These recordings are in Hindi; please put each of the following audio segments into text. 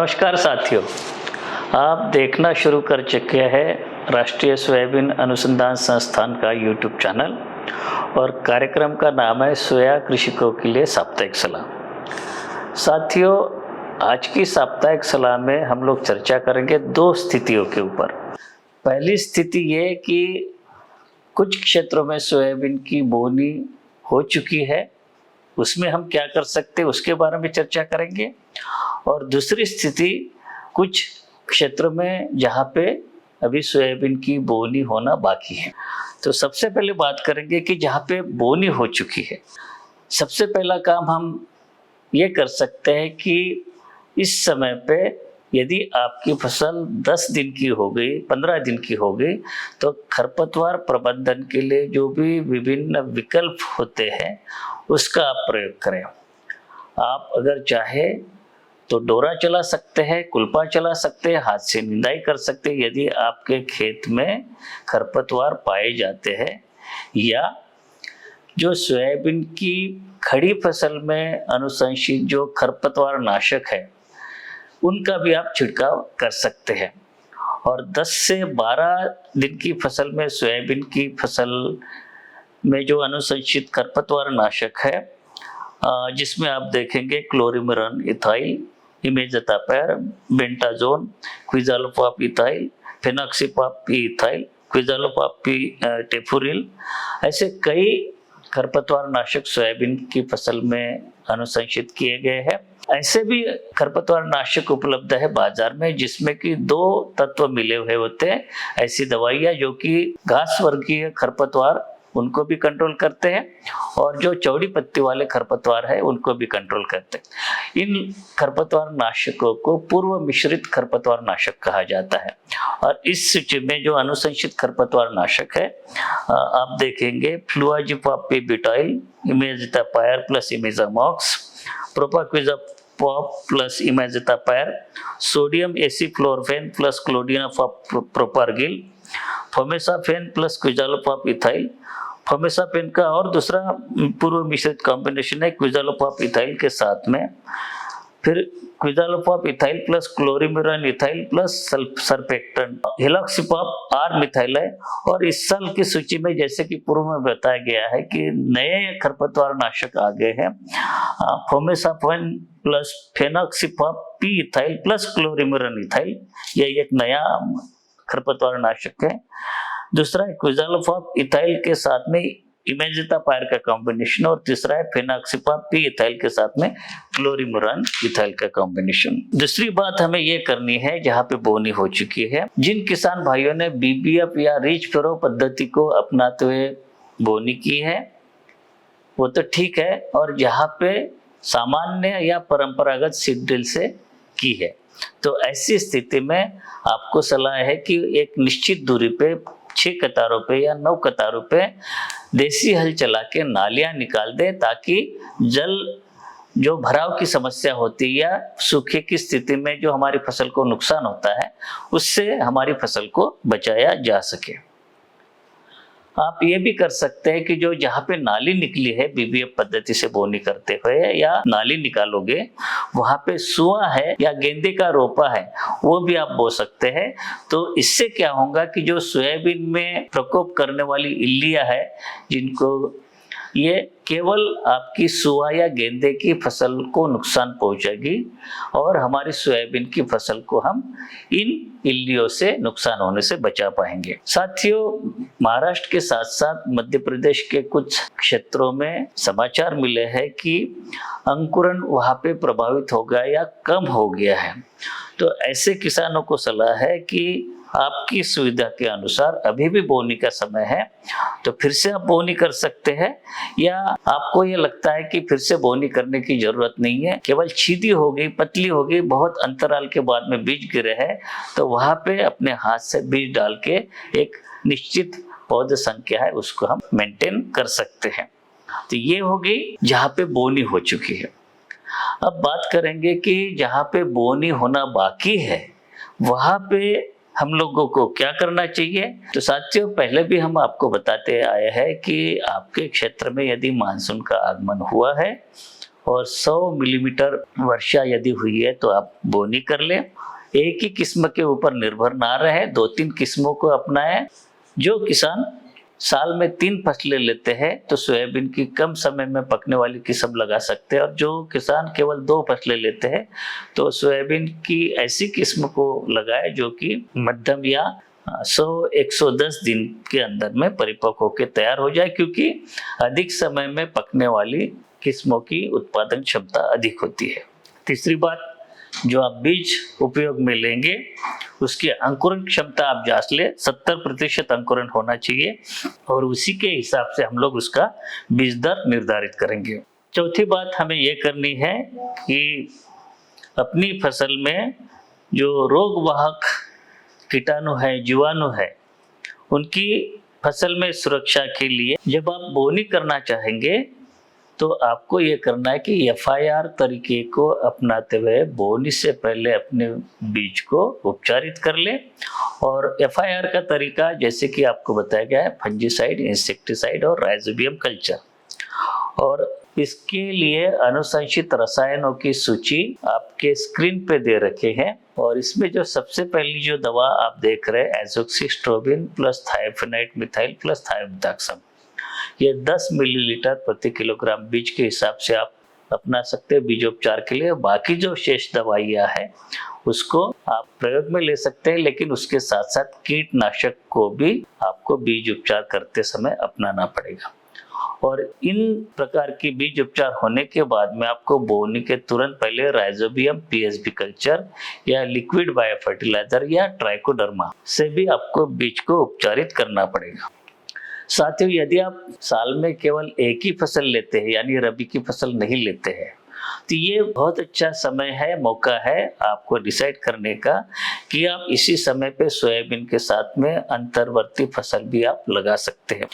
नमस्कार साथियों, आप देखना शुरू कर चुके हैं राष्ट्रीय सोयाबीन अनुसंधान संस्थान का यूट्यूब चैनल और कार्यक्रम का नाम है सोया कृषकों के लिए साप्ताहिक सलाह। साथियों, आज की साप्ताहिक सलाह में हम लोग चर्चा करेंगे दो स्थितियों के ऊपर। पहली स्थिति ये कि कुछ क्षेत्रों में सोयाबीन की बोनी हो चुकी है, उसमें हम क्या कर सकते हैं उसके बारे में चर्चा करेंगे। और दूसरी स्थिति कुछ क्षेत्रों में जहाँ पे अभी सोयाबीन की बोनी होना बाकी है। तो सबसे पहले बात करेंगे कि जहाँ पे बोनी हो चुकी है, सबसे पहला काम हम ये कर सकते हैं कि इस समय पे यदि आपकी फसल 10 दिन की हो गई, 15 दिन की हो गई, तो खरपतवार प्रबंधन के लिए जो भी विभिन्न विकल्प होते हैं उसका आप प्रयोग करें। आप अगर चाहे तो डोरा चला सकते हैं, कुल्पा चला सकते हैं, हाथ से निंदाई कर सकते हैं यदि आपके खेत में खरपतवार पाए जाते हैं, या जो सोयाबीन की खड़ी फसल में अनुशंसित जो खरपतवार नाशक है उनका भी आप छिड़काव कर सकते हैं। और 10 से 12 दिन की फसल में सोयाबीन की फसल में जो अनुशंसित खरपतवार नाशक है, जिसमें आप देखेंगे क्लोरिमिरन इथाइल, इमेज़ेटापेर, बेंटाजोन, क्विज़ालोपाप इथाइल, फेनोक्सिपाप इथाइल, क्विज़ालोपाप टेफुरिल, ऐसे कई खरपतवार नाशक सोयाबीन की फसल में अनुशंसित किए गए हैं। ऐसे भी खरपतवार नाशक उपलब्ध है बाजार में जिसमें कि 2 तत्व मिले हुए होते हैं। ऐसी दवाइयाँ जो कि घास वर्गीय खरपतवार उनको भी कंट्रोल करते हैं और जो चौड़ी पत्ती वाले खरपतवार है उनको भी कंट्रोल करते हैं। इन खरपतवार नाशकों को पूर्व मिश्रित खरपतवार नाशक कहा जाता है। और इस सूची में जो अनुशंसित खरपतवार नाशक है, आप देखेंगे fluazifop p butyl, imazethapyr plus imazamox, propaquizafop plus imazethapyr, sodium acifluorfen plus clodinafop propargyl, fomesafen plus quizalofop ethyl. Fomesafen का और दूसरा पूर्व मिश्रित कॉम्बिनेशन है क्विज़ालोपाप इथाइल के साथ में, फिर quizalofop ethyl plus chlorimuron ethyl plus surfactant, haloxyfop R methyl है। और इस साल की सूची में जैसे कि पूर्व में बताया गया है कि नए खरपतवार नाशक आ गए हैं, fomesafen plus fenoxaprop P ethyl plus chlorimuron ethyl, यह एक नया खरपतवार नाशक है। दूसरा है क्विज़ालोपाप इथाइल के साथ में इमेज़ेटापेर का कॉम्बिनेशन, और तीसरा है फेनोक्सिपाप पी इथाइल के साथ में क्लोरिमिरन इथाइल का कॉम्बिनेशन। दूसरी बात हमें ये करनी है जहाँ पे बोनी हो चुकी है, जिन किसान भाइयों ने बीबीएफ या रिच फरो पद्धति को अपनाते हुए बोनी की है वो तो ठीक है, और जहाँ पे सामान्य या परंपरागत सीड ड्रिल से की है तो ऐसी स्थिति में आपको सलाह है कि एक निश्चित दूरी पे 6 कतारों पे या 9 कतारों पे देसी हल चला के नालियां निकाल दे, ताकि जल जो भराव की समस्या होती है या सूखे की स्थिति में जो हमारी फसल को नुकसान होता है उससे हमारी फसल को बचाया जा सके। आप ये भी कर सकते हैं कि जो जहाँ पे नाली निकली है बीबीएफ पद्धति से बोनी करते हुए या नाली निकालोगे वहाँ पे सुआ है या गेंदे का रोपा है वो भी आप बो सकते हैं। तो इससे क्या होगा कि जो सोयाबीन में प्रकोप करने वाली इल्लियाँ है जिनको ये केवल आपकी सुआ या गेंदे की फसल को नुकसान पहुंचेगी और हमारी सोयाबीन की फसल को हम इन इल्लियों से नुकसान होने से बचा पाएंगे। साथियों, महाराष्ट्र के साथ साथ मध्य प्रदेश के कुछ क्षेत्रों में समाचार मिले हैं कि अंकुरण वहां पे प्रभावित हो गया या कम हो गया है। तो ऐसे किसानों को सलाह है कि आपकी सुविधा के अनुसार अभी भी बोनी का समय है तो फिर से आप बोनी कर सकते हैं, या आपको ये लगता है कि फिर से बोनी करने की जरूरत नहीं है, केवल छीदी हो गई, पतली हो गई, बहुत अंतराल के बाद में बीज गिरे हैं, तो वहां पे अपने हाथ से बीज डाल के एक निश्चित पौधे संख्या है उसको हम मेंटेन कर सकते हैं। तो ये हो गई जहाँ पे बोनी हो चुकी है। अब बात करेंगे कि जहाँ पे बोनी होना बाकी है वहां पे हम लोगों को क्या करना चाहिए। तो साथियों, पहले भी हम आपको बताते आए हैं कि आपके क्षेत्र में यदि मानसून का आगमन हुआ है और 100 मिलीमीटर वर्षा यदि हुई है तो आप बोनी कर लें। एक ही किस्म के ऊपर निर्भर ना रहे, 2-3 किस्मों को अपनाएं। जो किसान साल में 3 फसलें लेते हैं तो सोयाबीन की कम समय में पकने वाली किस्म लगा सकते हैं, और जो किसान केवल 2 फसलें लेते हैं तो सोयाबीन की ऐसी किस्म को लगाए जो कि मध्यम या 100-110 दिन के अंदर में परिपक्व होकर तैयार हो जाए, क्योंकि अधिक समय में पकने वाली किस्मों की उत्पादन क्षमता अधिक होती है। तीसरी बात, जो आप बीज उपयोग में लेंगे उसकी अंकुरण क्षमता आप जांच ले, 70% अंकुरण होना चाहिए और उसी के हिसाब से हम लोग उसका बीज दर निर्धारित करेंगे। चौथी बात हमें यह करनी है कि अपनी फसल में जो रोग वाहक कीटाणु है, जीवाणु है, उनकी फसल में सुरक्षा के लिए जब आप बोनी करना चाहेंगे तो आपको ये करना है कि FIR तरीके को अपनाते हुए बोनी से पहले अपने बीज को उपचारित कर ले। और FIR का तरीका जैसे कि आपको बताया गया है, फंजीसाइड, इंसेक्टिसाइड और राइजोबियम कल्चर, और इसके लिए अनुशंसित रसायनों की सूची आपके स्क्रीन पे दे रखे हैं। और इसमें जो सबसे पहली जो दवा आप देख रहे हैं, एजोक्सिस्ट्रोबिन प्लस थायोफेनाइट मिथाइल प्लस थायोमिथाक्सम, ये 10 मिलीलीटर प्रति किलोग्राम बीज के हिसाब से आप अपना सकते हैं बीजोपचार के लिए। बाकी जो शेष दवाइयाँ हैं उसको आप प्रयोग में ले सकते हैं, लेकिन उसके साथ साथ कीटनाशक को भी आपको बीज उपचार करते समय अपनाना पड़ेगा। और इन प्रकार की बीज उपचार होने के बाद में आपको बोनी के तुरंत पहले राइजोबियम PSB कल्चर या लिक्विड बायो फर्टिलाइजर या ट्राइकोडर्मा से भी आपको बीज को उपचारित करना पड़ेगा। साथियों, यदि आप साल में केवल एक ही फसल लेते हैं यानी रबी की फसल नहीं लेते हैं तो ये बहुत अच्छा समय है, मौका है आपको डिसाइड करने का कि आप इसी समय पे सोयाबीन के साथ में अंतर्वर्ती फसल भी आप लगा सकते हैं।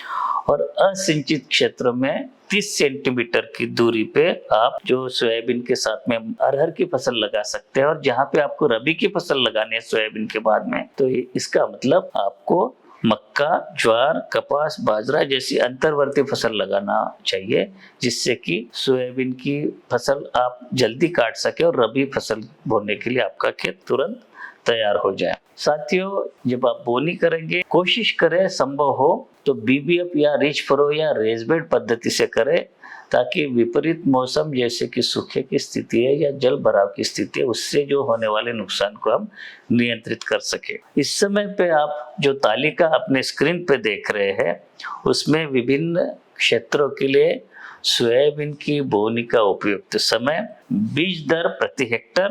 और असिंचित क्षेत्रों में 30 सेंटीमीटर की दूरी पे आप जो सोयाबीन के साथ में अरहर की फसल लगा सकते हैं। और जहाँ पे आपको रबी की फसल लगानी है सोयाबीन के बाद में, तो इसका मतलब आपको मक्का, ज्वार, कपास, बाजरा जैसी अंतर्वर्ती फसल लगाना चाहिए, जिससे कि सोयाबीन की फसल आप जल्दी काट सके और रबी फसल बोने के लिए आपका खेत तुरंत तैयार हो जाए। साथियों, जब आप बोनी करेंगे कोशिश करें संभव हो तो BBF या रिच फरो या रेज बेड पद्धति से करें, ताकि विपरीत मौसम जैसे कि सूखे की स्थिति है या जल भराव की स्थिति है, उससे जो होने वाले नुकसान को हम नियंत्रित कर सके। इस समय पे आप जो तालिका अपने स्क्रीन पे देख रहे हैं उसमें विभिन्न क्षेत्रों के लिए सोयाबीन की बोनी का उपयुक्त समय, बीज दर प्रति हेक्टर,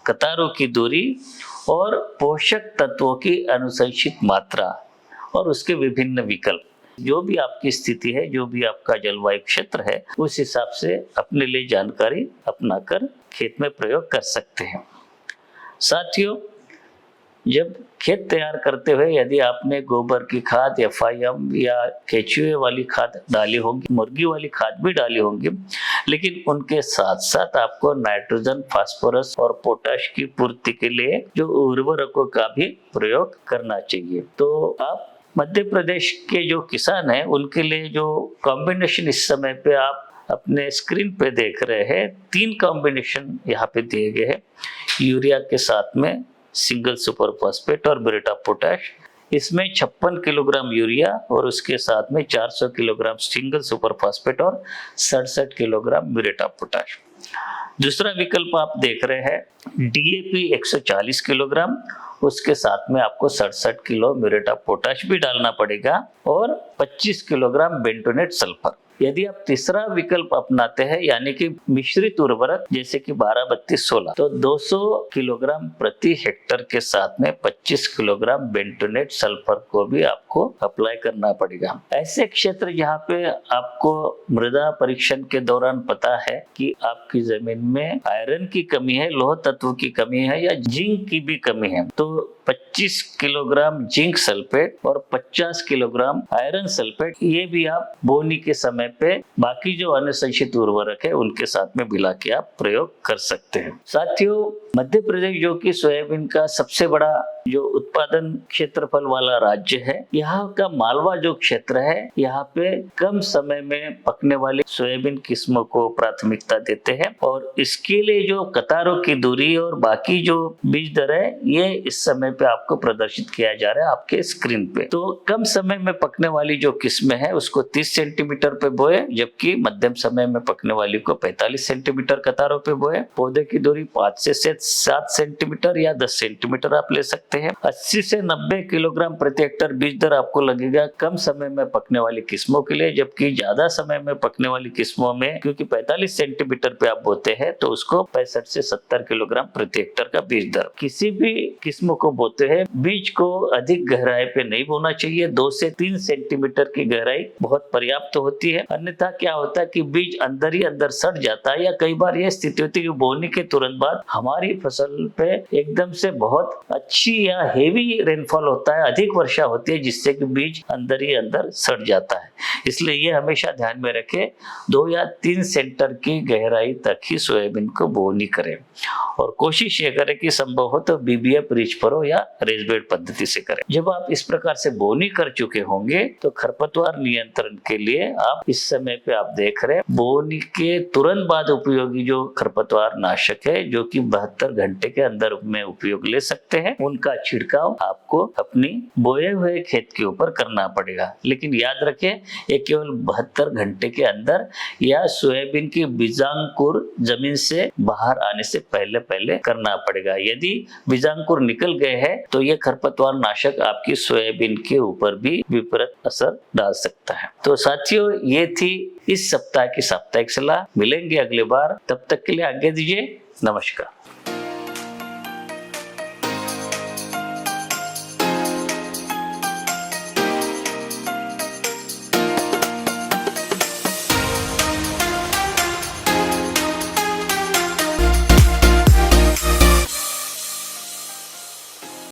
कतारों की दूरी और पोषक तत्वों की अनुशंसित मात्रा और उसके विभिन्न विकल्प, जो भी आपकी स्थिति है, जो भी आपका जलवायु क्षेत्र है, उस हिसाब से अपने लिए जानकारी अपनाकर खेत में प्रयोग कर सकते हैं। साथियों, जब खेत तैयार करते हुए यदि आपने गोबर की खाद FIM या केचुए वाली खाद डाली होगी, मुर्गी वाली खाद भी डाली होगी, लेकिन उनके साथ साथ आपको नाइट्रोजन, फास्फोरस और पोटाश की पूर्ति के लिए जो उर्वरकों का भी प्रयोग करना चाहिए। तो आप मध्य प्रदेश के जो किसान हैं उनके लिए जो कॉम्बिनेशन इस समय पे आप अपने स्क्रीन पे देख रहे हैं, 3 कॉम्बिनेशन यहाँ पे दिए गए हैं। यूरिया के साथ में सिंगल सुपर फॉस्फेट और म्यूरेट ऑफ पोटाश, इसमें 56 किलोग्राम यूरिया और उसके साथ में 400 किलोग्राम सिंगल सुपर फॉस्फेट और 67 किलोग्राम म्यूरेट ऑफ पोटाश। दूसरा विकल्प आप देख रहे हैं DAP 140 किलोग्राम, उसके साथ में आपको 67 किलो म्यूरेट ऑफ पोटाश भी डालना पड़ेगा और 25 किलोग्राम बेंटोनेट सल्फर। यदि आप तीसरा विकल्प अपनाते हैं यानी कि मिश्रित उर्वरक जैसे कि 12-32-16, तो 200 किलोग्राम प्रति हेक्टर के साथ में 25 किलोग्राम बेंटोनेट सल्फर को भी आपको अप्लाई करना पड़ेगा। ऐसे क्षेत्र जहाँ पे आपको मृदा परीक्षण के दौरान पता है कि आपकी जमीन में आयरन की कमी है, लौह तत्व की कमी है या जिंक की भी कमी है, तो 25 किलोग्राम जिंक सल्फेट और 50 किलोग्राम आयरन सल्फेट ये भी आप बोनी के समय पे बाकी जो अनुशंसित उर्वरक है उनके साथ में मिला के आप प्रयोग कर सकते हैं। साथियों, मध्य प्रदेश जो कि सोयाबीन का सबसे बड़ा जो उत्पादन क्षेत्रफल वाला राज्य है, यहाँ का मालवा जो क्षेत्र है, यहाँ पे कम समय में पकने वाली सोयाबीन किस्मों को प्राथमिकता देते हैं और इसके लिए जो कतारों की दूरी और बाकी जो बीज दर है, ये इस समय पे आपको प्रदर्शित किया जा रहा है आपके स्क्रीन पे। तो कम समय में पकने वाली जो किस्में है उसको 30 सेंटीमीटर पे बोए, जबकि मध्यम समय में पकने वाली को 45 सेंटीमीटर कतारों पे बोए। पौधे की दूरी 5 से 7 सेंटीमीटर या 10 सेंटीमीटर आप ले सकते हैं। 80 से 90 किलोग्राम प्रति हेक्टेयर बीज दर आपको लगेगा कम समय में पकने वाली किस्मों के लिए, जबकि ज्यादा समय में पकने वाली किस्मों में क्योंकि 45 सेंटीमीटर पे आप बोते हैं तो उसको 65 से 70 किलोग्राम प्रति हेक्टेयर का बीज दर। किसी भी किस्मों को बोते हैं बीज को अधिक गहराई पे नहीं बोना चाहिए। 2 से 3 सेंटीमीटर की गहराई बहुत पर्याप्त होती है, अन्यथा क्या होता है कि बीज अंदर ही अंदर सड़ जाता है, या कई बार यह स्थिति होती है कि बोने के तुरंत बाद हमारी फसल पे एकदम से बहुत अच्छी या हेवी रेनफॉल होता है, अधिक वर्षा होती है, जिससे कि बीज अंदर ही अंदर सड़ जाता है। इसलिए ये हमेशा ध्यान में रखें, 2 या 3 सेंटीमीटर की गहराई तक ही सोयाबीन को बोनी करें और कोशिश ये करें कि संभव हो तो बीबीएफ रिच फरो या रेज बेड पद्धति से करें। जब आप इस प्रकार से बोनी कर चुके होंगे तो खरपतवार नियंत्रण के लिए आप इस समय पे आप देख रहे हैं बोनी के तुरंत बाद उपयोगी जो खरपतवार नाशक है, जो कि 72 घंटे के अंदर में उपयोग ले सकते हैं, उनका छिड़काव आपको अपनी बोए हुए खेत के ऊपर करना पड़ेगा। लेकिन याद रखें ये केवल 72 घंटे के अंदर या सोयाबीन की बीजांकुर जमीन से बाहर आने से पहले करना पड़ेगा। यदि बीजांकुर निकल गए हैं तो ये खरपतवार नाशक आपकी सोयाबीन के ऊपर भी विपरीत असर डाल सकता है। तो साथियों, ये थी इस सप्ताह की साप्ताहिक सलाह। मिलेंगे अगली बार, तब तक के लिए आज्ञा दीजिए। नमस्कार।